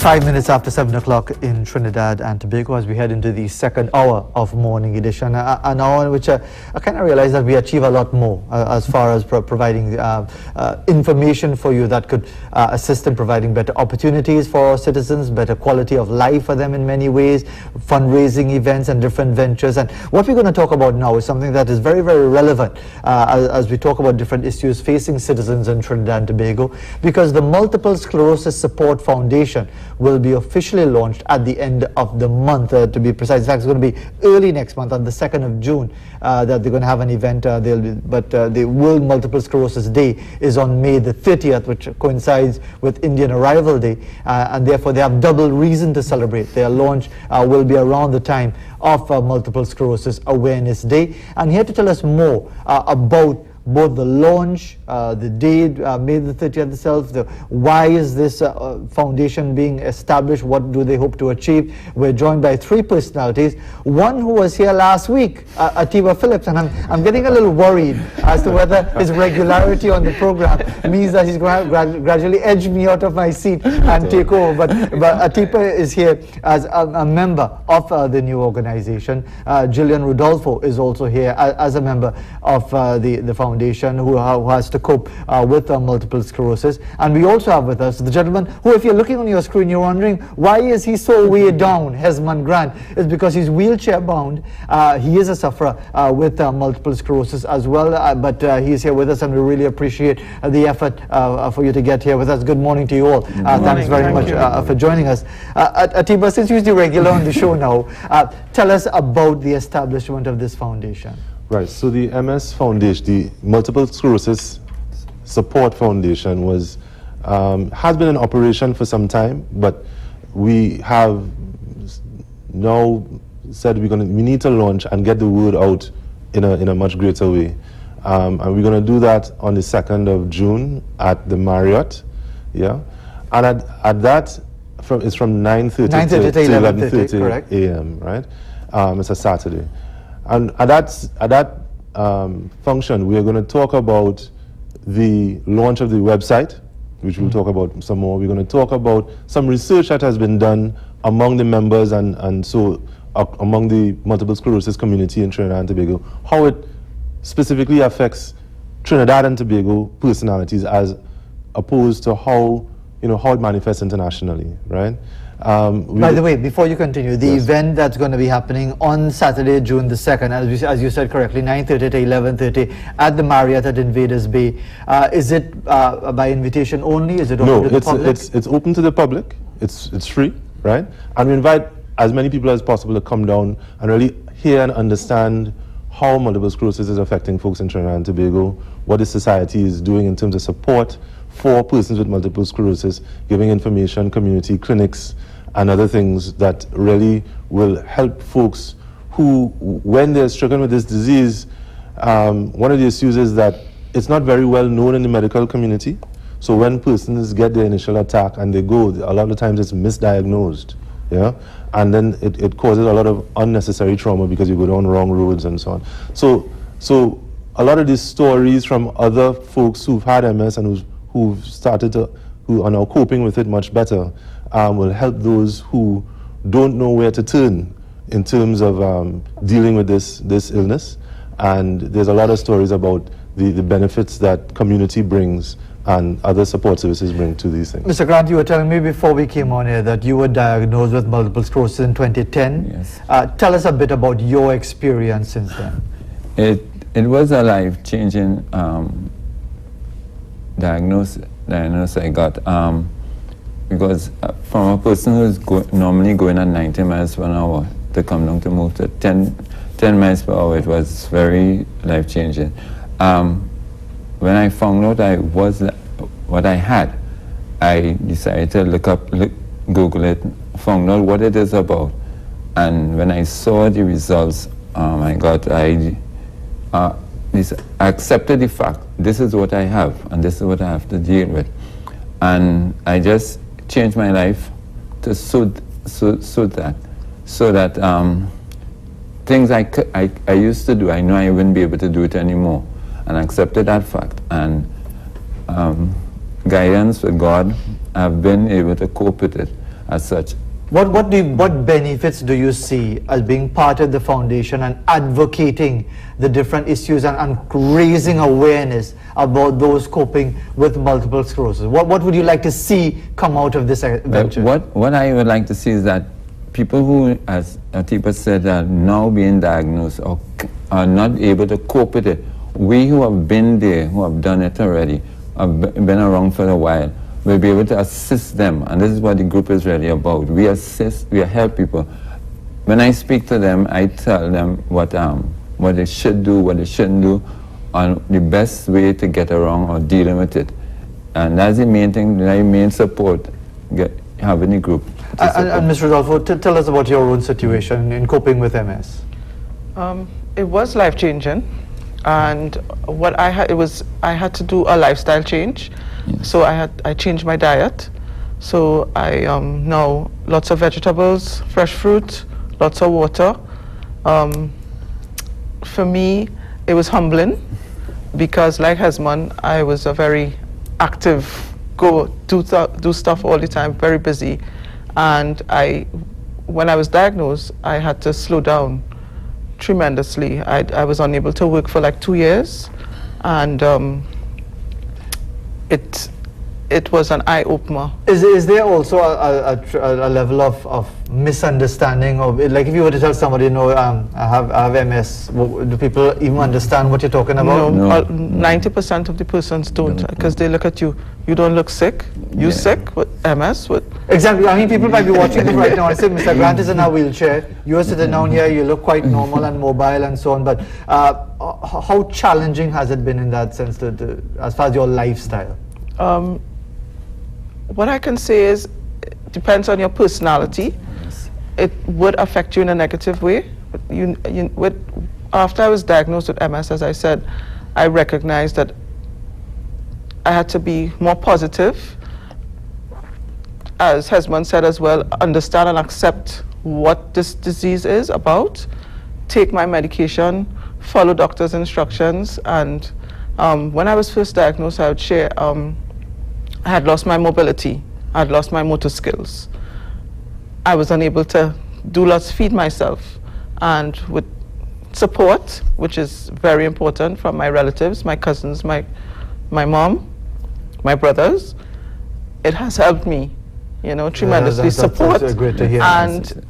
5 minutes after 7 o'clock in Trinidad and Tobago as we head into the second hour of Morning Edition, an hour in which I kind of realize that we achieve a lot more as far as providing information for you that could assist in providing better opportunities for our citizens, better quality of life for them in many ways, fundraising events and different ventures. And what we're going to talk about now is something that is very, very relevant as we talk about different issues facing citizens in Trinidad and Tobago, because the Multiple Sclerosis Support Foundation will be officially launched at the end of the month, to be precise. In fact, it's going to be early next month on the 2nd of June that they're going to have an event. The World Multiple Sclerosis Day is on May the 30th, which coincides with Indian Arrival Day, and therefore they have double reason to celebrate. Their launch will be around the time of Multiple Sclerosis Awareness Day. And here to tell us more about both the launch, the date, May the 30th itself, why is this foundation being established, what do they hope to achieve. We're joined by three personalities. One who was here last week, Atiba Phillips, and I'm getting a little worried as to whether his regularity on the program means that he's going to gradually edge me out of my seat and take over. But Atiba is here as a member of the new organization. Jillian Rodolfo is also here as a member of the foundation who has to cope with multiple sclerosis. And we also have with us the gentleman who, if you're looking on your screen, you're wondering why is he so way down, Hesman Grant. It's because he's wheelchair bound. He is a sufferer with multiple sclerosis as well, but he's here with us, and we really appreciate the effort for you to get here with us. Good morning to you all. Thanks very much for joining us. Atiba, since you're the regular on the show now, tell us about the establishment of this foundation. Right, so the MS Foundation, the Multiple Sclerosis Support Foundation, has been in operation for some time, but we have now said we need to launch and get the word out in a much greater way. And we're going to do that on the 2nd of June at the Marriott, yeah. And at that, it's from 9:30 to 11:30 a.m., right? It's a Saturday. And at that function, we are going to talk about the launch of the website, which we'll talk about some more. We're going to talk about some research that has been done among the members and so among the multiple sclerosis community in Trinidad and Tobago, how it specifically affects Trinidad and Tobago personalities as opposed to how it manifests internationally, right? By the way, before you continue, the event that's going to be happening on Saturday, June the 2nd, as you said correctly, 9:30 to 11:30 at the Marriott at Invaders Bay. Is it by invitation only? Is it open to the public? No, it's open to the public. It's free, right? And we invite as many people as possible to come down and really hear and understand how multiple sclerosis is affecting folks in Trinidad and Tobago, what the society is doing in terms of support for persons with multiple sclerosis, giving information, community clinics, and other things that really will help folks who, when they're stricken with this disease, one of the issues is that it's not very well known in the medical community. So when persons get their initial attack and they go, a lot of times it's misdiagnosed, yeah? And then it causes a lot of unnecessary trauma because you go down wrong roads and so on. So a lot of these stories from other folks who've had MS and who are now coping with it much better, will help those who don't know where to turn in terms of dealing with this illness. And there's a lot of stories about the benefits that community brings and other support services bring to these things. Mr. Grant, you were telling me before we came on here that you were diagnosed with multiple sclerosis in 2010. Yes. Tell us a bit about your experience since then. It was a life-changing diagnosis I got, because from a person who's normally going at 90 miles per hour to come down to move to 10 miles per hour, it was very life-changing. When I found out what I had, I decided to Google it, found out what it is about. And when I saw the results, I accepted the fact, this is what I have, and this is what I have to deal with. And I just changed my life to suit that, so that things I used to do, I know I wouldn't be able to do it anymore, and I accepted that fact. And guidance with God, I've been able to cope with it. as such. What benefits do you see as being part of the foundation and advocating the different issues and raising awareness about those coping with multiple sclerosis? What would you like to see come out of this venture? What I would like to see is that people who, as Atiba said, are now being diagnosed or are not able to cope with it, we who have been there, who have done it already, have been around for a while, will be able to assist them, and this is what the group is really about. We assist, we help people. When I speak to them, I tell them what they should do, what they shouldn't do, and the best way to get around or dealing with it. And that's the main thing, the main support, having the group. And Ms. Rodolfo, tell us about your own situation in coping with MS. It was life-changing, and what I had to do a lifestyle change. Yes. So I changed my diet. So I now lots of vegetables, fresh fruit, lots of water. For me, it was humbling because, like Hesmond, I was a very active, do stuff all the time, very busy, and when I was diagnosed, I had to slow down tremendously. I was unable to work for like 2 years, and it was an eye-opener. Is there also a level of misunderstanding of, like, if you were to tell somebody, I have MS, do people even understand what you're talking about? No, 90% of the persons don't, because they look at you, you don't look sick, you sick with MS? Exactly, I mean, people might be watching this right now and say, Mr. Grant is in a wheelchair, you're sitting down here, you look quite normal and mobile and so on, but how challenging has it been in that sense, as far as your lifestyle? What I can say is, it depends on your personality. Yes. It would affect you in a negative way. After I was diagnosed with MS, as I said, I recognized that I had to be more positive. As Hesmond said as well, understand and accept what this disease is about, take my medication, follow doctor's instructions, and when I was first diagnosed, I would share, I had lost my mobility, I had lost my motor skills. I was unable to feed myself, and with support, which is very important from my relatives, my cousins, my mom, my brothers, it has helped me, tremendously. Support, that's great to hear. And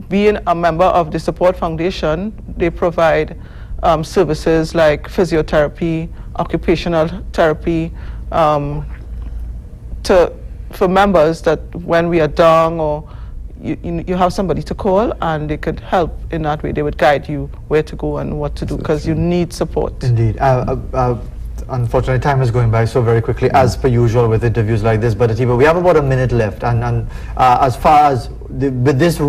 being a member of the Support Foundation, they provide services like physiotherapy, occupational therapy, for members, that when we are down or you have somebody to call and they could help in that way. They would guide you where to go and what to do, because you need support. Indeed. Unfortunately, time is going by so very quickly, as per usual with interviews like this. But Atiba, we have about a minute left, and as far as with this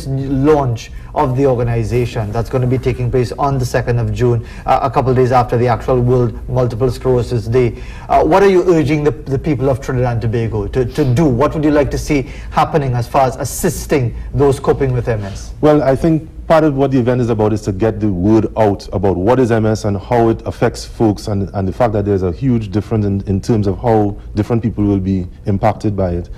launch of the organization that's going to be taking place on the 2nd of June, a couple of days after the actual World Multiple Sclerosis Day, what are you urging the people of Trinidad and Tobago to do? What would you like to see happening as far as assisting those coping with MS? Well, I think part of what the event is about is to get the word out about what is MS and how it affects folks, and the fact that there's a huge difference in terms of how different people will be impacted by it.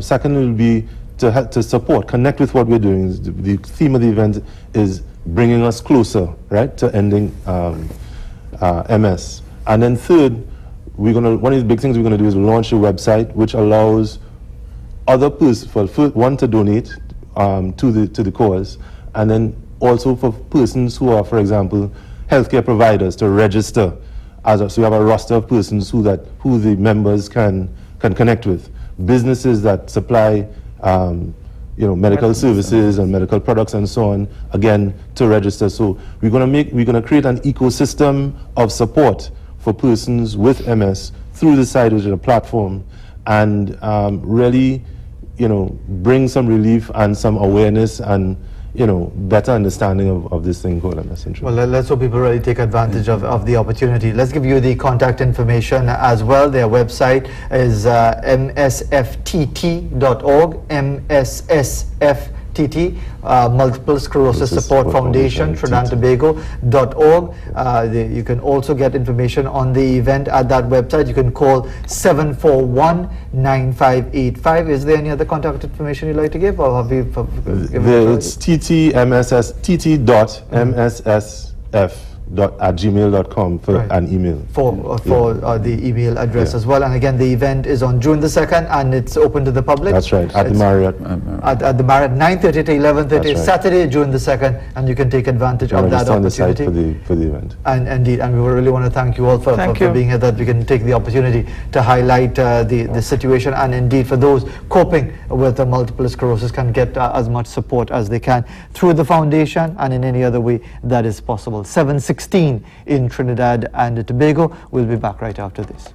Second will be to support, connect with what we're doing. The theme of the event is bringing us closer, right, to ending MS. And then third, one of the big things we're going to do is launch a website which allows other persons, one, to donate to the cause, and then also for persons who are, for example, healthcare providers, to register. So we have a roster of persons who the members can connect with. Businesses that supply medical services and medical products and so on, again, to register. So we're going to create an ecosystem of support for persons with MS through the site, which is a platform, and really, bring some relief and some awareness and better understanding of this thing called MS syndrome. Well, let's hope people really take advantage of the opportunity. Let's give you the contact information as well. Their website is msftt.org, mssft MSSF Multiple Sclerosis Support Foundation, TrinidadandTobago.org. You can also get information on the event at that website. You can call 741-9585. Is there any other contact information you'd like to give, or have you given It's tt.mssf@gmail.com for an email. for the email address as well. And again, the event is on June the 2nd, and it's open to the public. That's right, at the Marriott. At the Marriott, 9:30 to 11:30, That's right. Saturday, June the 2nd, and you can take advantage of that on the site opportunity. for the event. And indeed, and we really want to thank you all for being here, that we can take the opportunity to highlight the situation, and indeed for those coping with multiple sclerosis can get as much support as they can through the foundation and in any other way that is possible. 7:16 in Trinidad and Tobago. We'll be back right after this.